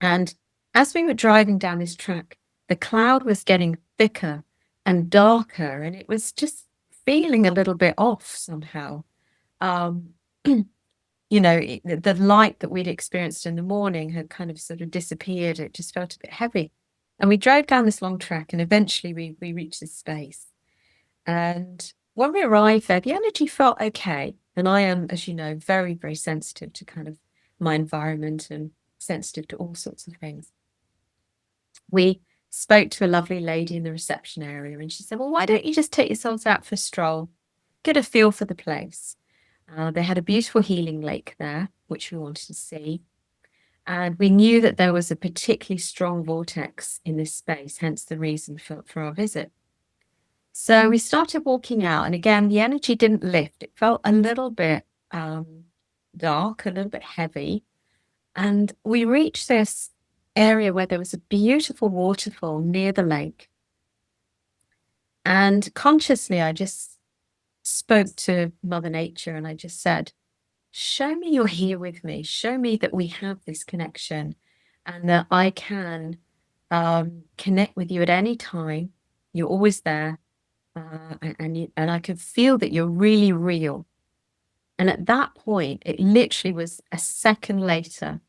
And as we were driving down this track, the cloud was getting thicker and darker, and it was just feeling a little bit off somehow. Um, the light that we'd experienced in the morning had kind of sort of disappeared. It just felt a bit heavy. And we drove down this long track, and eventually we reached this space. And when we arrived there, the energy felt okay. And I am, as you know, very, very sensitive to kind of my environment and sensitive to all sorts of things. We spoke to a lovely lady in the reception area, and she said, "Well, why don't you just take yourselves out for a stroll, get a feel for the place?" They had a beautiful healing lake there, which we wanted to see. And we knew that there was a particularly strong vortex in this space, hence the reason for our visit. So we started walking out, and again, the energy didn't lift. It felt a little bit dark, a little bit heavy. And we reached this area where there was a beautiful waterfall near the lake. And consciously, I just spoke to Mother Nature and I just said, "Show me you're here with me. Show me that we have this connection and that I can connect with you at any time. You're always there. And I could feel that you're really real." And at that point, it literally was a second later,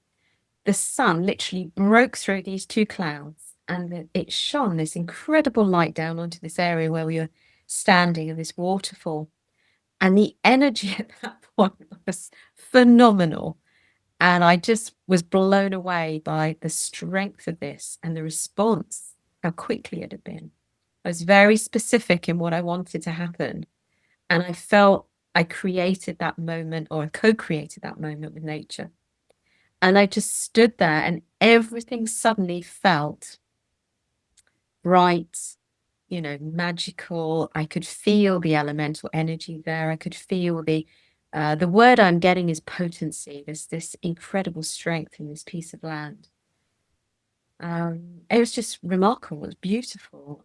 the sun literally broke through these two clouds and it shone this incredible light down onto this area where we were standing in this waterfall. And the energy at that point was phenomenal. And I just was blown away by the strength of this and the response, how quickly it had been. I was very specific in what I wanted to happen. And I felt I created that moment, or I co-created that moment with nature. And I just stood there and everything suddenly felt bright, magical. I could feel the elemental energy there. I could feel the word I'm getting is potency. There's this incredible strength in this piece of land. It was just remarkable. It was beautiful.